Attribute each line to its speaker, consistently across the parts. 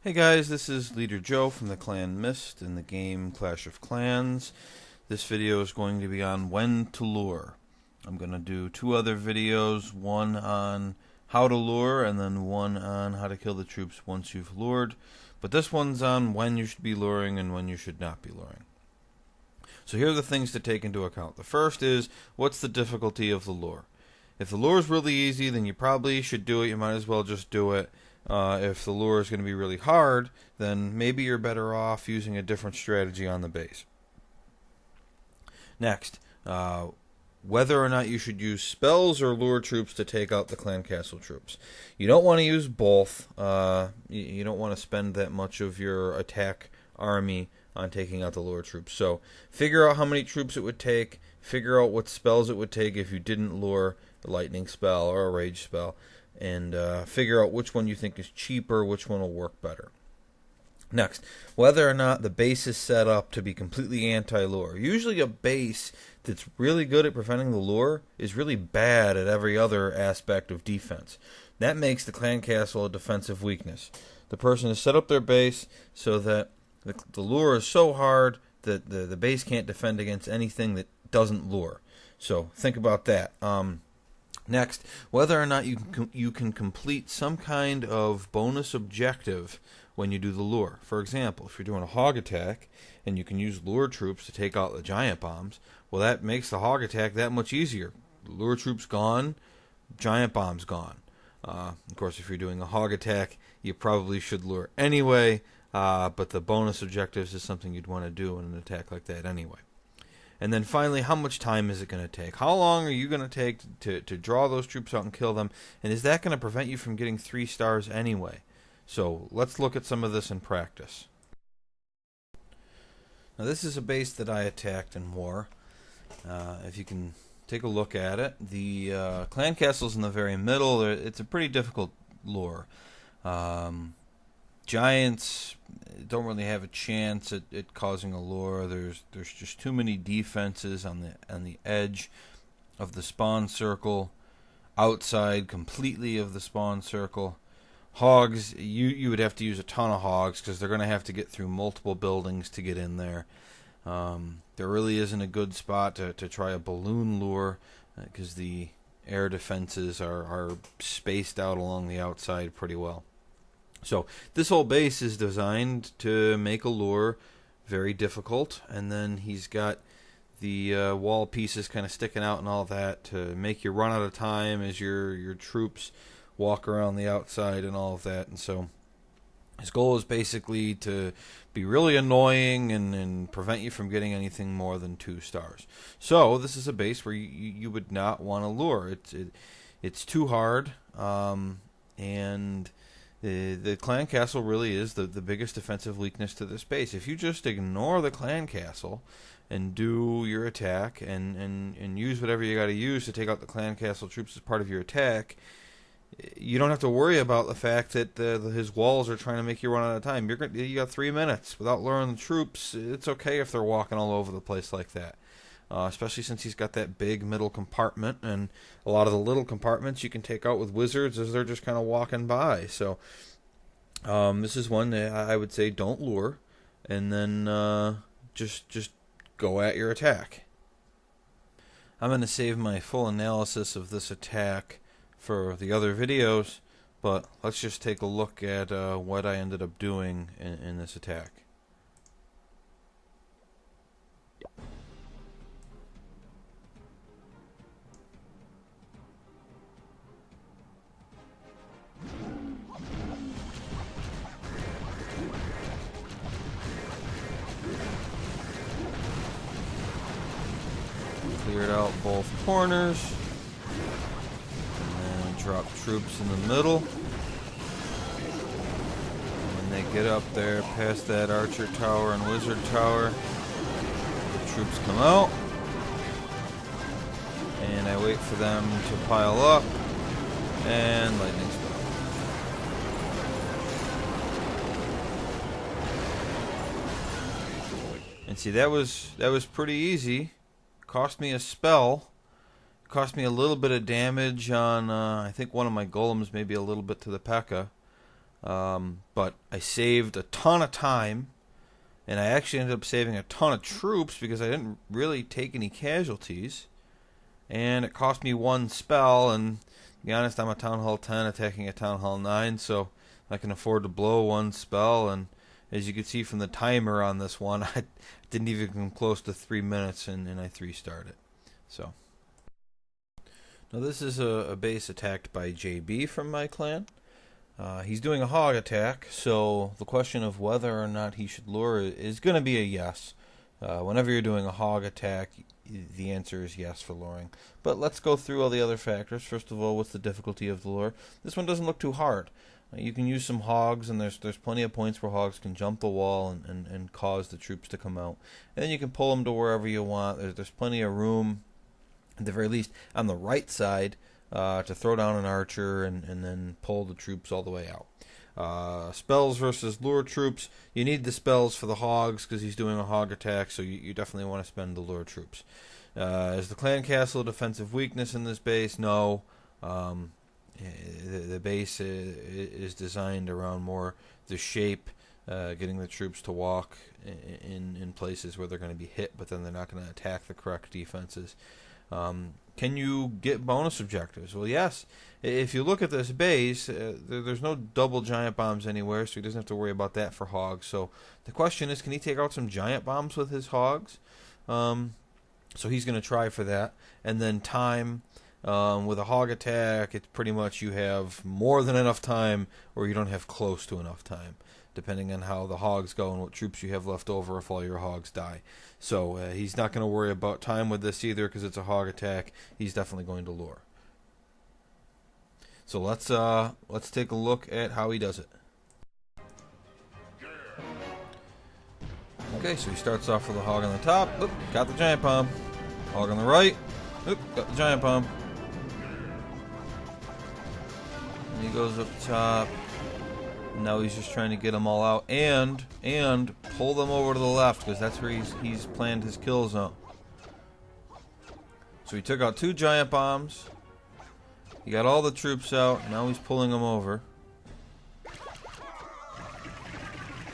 Speaker 1: Hey guys, this is Leader Joe from the Clan Mist in the game Clash of Clans. This video is going to be on when to lure. I'm going to do two other videos, one on how to lure and then one on how to kill the troops once you've lured. But this one's on when you should be luring and when you should not be luring. So here are the things to take into account. The first is, what's the difficulty of the lure? If the lure is really easy, then you probably should do it. You might as well just do it. If the lure is going to be really hard, then maybe you're better off using a different strategy on the base. Next, whether or not you should use spells or lure troops to take out the clan castle troops. You don't want to use both. You don't want to spend that much of your attack army on taking out the lure troops. So figure out how many troops it would take. Figure out what spells it would take if you didn't lure a lightning spell or a rage spell. And figure out which one you think is cheaper, which one will work better. Next, whether or not the base is set up to be completely anti-lure. Usually a base that's really good at preventing the lure is really bad at every other aspect of defense. That makes the clan castle a defensive weakness. The person has set up their base so that the lure is so hard that the base can't defend against anything that doesn't lure. So think about that. Next, whether or not you can complete some kind of bonus objective when you do the lure. For example, if you're doing a hog attack and you can use lure troops to take out the giant bombs, well, that makes the hog attack that much easier. Lure troops gone, giant bombs gone. Of course, if you're doing a hog attack, you probably should lure anyway, but the bonus objectives is something you'd want to do in an attack like that anyway. And then finally, how much time is it going to take? How long are you going to take to draw those troops out and kill them? And is that going to prevent you from getting 3 stars anyway? So let's look at some of this in practice. Now this is a base that I attacked in war. If you can take a look at it, the clan castle's in the very middle. It's a pretty difficult lure. Giants don't really have a chance at causing a lure. There's just too many defenses on the edge of the spawn circle, outside completely of the spawn circle. Hogs, you would have to use a ton of hogs because they're going to have to get through multiple buildings to get in there. There really isn't a good spot to try a balloon lure because the air defenses are spaced out along the outside pretty well. So this whole base is designed to make a lure very difficult, and then he's got the wall pieces kind of sticking out and all that to make you run out of time as your troops walk around the outside and all of that. And so his goal is basically to be really annoying and prevent you from getting anything more than 2 stars. So this is a base where you would not want to lure. It's too hard, and the clan castle really is the biggest defensive weakness to this base. If you just ignore the clan castle and do your attack and use whatever you got to use to take out the clan castle troops as part of your attack, you don't have to worry about the fact that his walls are trying to make you run out of time. You got 3 minutes without luring the troops. It's okay if they're walking all over the place like that. Especially since he's got that big middle compartment, and a lot of the little compartments you can take out with wizards as they're just kind of walking by. So this is one that I would say don't lure, and then just go at your attack. I'm going to save my full analysis of this attack for the other videos, but let's just take a look at what I ended up doing in this attack. Cleared out both corners, and then dropped troops in the middle. And when they get up there past that archer tower and wizard tower, the troops come out, and I wait for them to pile up, and lightning spell. And see, that was pretty easy. Cost me a spell. Cost me a little bit of damage on, I think one of my golems, maybe a little bit to the P.E.K.K.A. But I saved a ton of time, and I actually ended up saving a ton of troops because I didn't really take any casualties. And it cost me one spell, and to be honest, I'm a Town Hall 10 attacking a Town Hall 9, so I can afford to blow one spell. And as you can see from the timer on this one, I didn't even come close to 3 minutes, and I 3-starred it. So now this is a base attacked by JB from my clan. He's doing a hog attack, so the question of whether or not he should lure is going to be a yes. Whenever you're doing a hog attack, the answer is yes for luring. But let's go through all the other factors. First of all, what's the difficulty of the lure? This one doesn't look too hard. You can use some hogs, and there's plenty of points where hogs can jump the wall and cause the troops to come out. And then you can pull them to wherever you want. There's plenty of room, at the very least, on the right side, to throw down an archer and then pull the troops all the way out. Spells versus lure troops. You need the spells for the hogs because he's doing a hog attack, so you definitely want to spend the lure troops. Is the clan castle a defensive weakness in this base? No. The base is designed around more the shape, getting the troops to walk in places where they're going to be hit, but then they're not going to attack the correct defenses. Can you get bonus objectives? Well, yes. If you look at this base, there's no double giant bombs anywhere, so he doesn't have to worry about that for hogs. So the question is, can he take out some giant bombs with his hogs? So he's going to try for that. And then time, with a hog attack, it's pretty much you have more than enough time, or you don't have close to enough time, depending on how the hogs go and what troops you have left over if all your hogs die. So he's not going to worry about time with this either because it's a hog attack. He's definitely going to lure. So let's take a look at how he does it. Okay, so he starts off with a hog on the top. Oop, got the giant bomb. Hog on the right. Oop, got the giant bomb. And he goes up top. Now he's just trying to get them all out and pull them over to the left because that's where he's planned his kill zone. So he took out 2 giant bombs. He got all the troops out. Now he's pulling them over.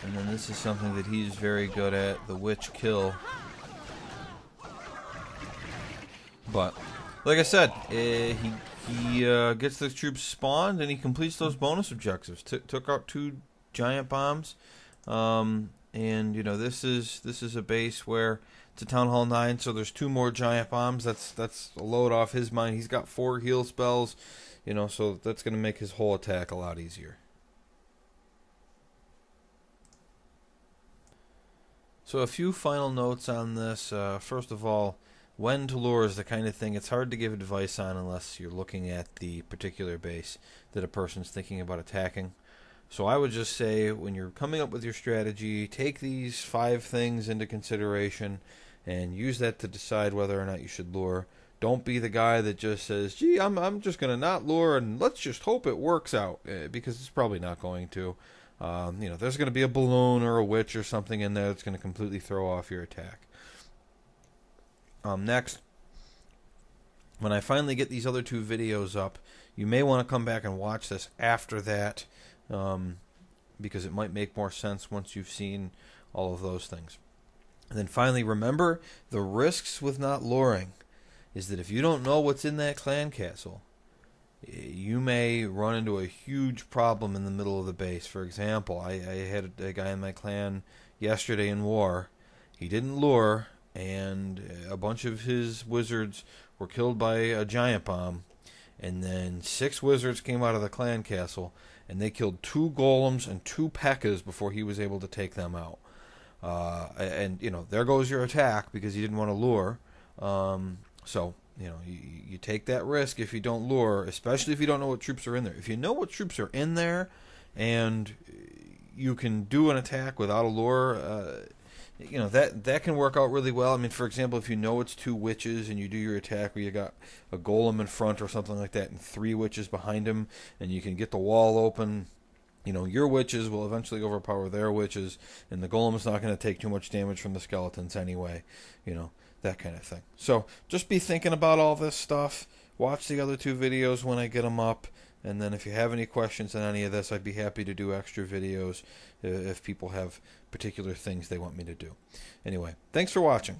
Speaker 1: And then this is something that he's very good at, the witch kill. But like I said, he gets the troops spawned and he completes those bonus objectives. Took out 2 giant bombs, and you know this is a base where it's a Town Hall 9, so there's 2 more giant bombs. That's a load off his mind. He's got 4 heal spells, you know, so that's going to make his whole attack a lot easier. So a few final notes on this. First of all, when to lure is the kind of thing it's hard to give advice on unless you're looking at the particular base that a person's thinking about attacking. So I would just say when you're coming up with your strategy, take these 5 things into consideration and use that to decide whether or not you should lure. Don't be the guy that just says, gee, I'm just going to not lure and let's just hope it works out, because it's probably not going to. You know, there's going to be a balloon or a witch or something in there that's going to completely throw off your attack. Next, when I finally get these other 2 videos up, you may want to come back and watch this after that, because it might make more sense once you've seen all of those things. And then finally, remember the risks with not luring is that if you don't know what's in that clan castle, you may run into a huge problem in the middle of the base. For example, I had a guy in my clan yesterday in war. He didn't lure, and a bunch of his wizards were killed by a giant bomb. And then 6 wizards came out of the clan castle, and they killed 2 golems and 2 P.E.K.K.A.s before he was able to take them out. And, you know, there goes your attack because you didn't want to lure. So, you know, you take that risk if you don't lure, especially if you don't know what troops are in there. If you know what troops are in there and you can do an attack without a lure, you know, that can work out really well. I mean, for example, if you know it's 2 witches and you do your attack where you got a golem in front or something like that and 3 witches behind him and you can get the wall open, you know, your witches will eventually overpower their witches and the golem's not going to take too much damage from the skeletons anyway, you know, that kind of thing. So just be thinking about all this stuff. Watch the other 2 videos when I get them up. And then if you have any questions on any of this, I'd be happy to do extra videos if people have particular things they want me to do. Anyway, thanks for watching.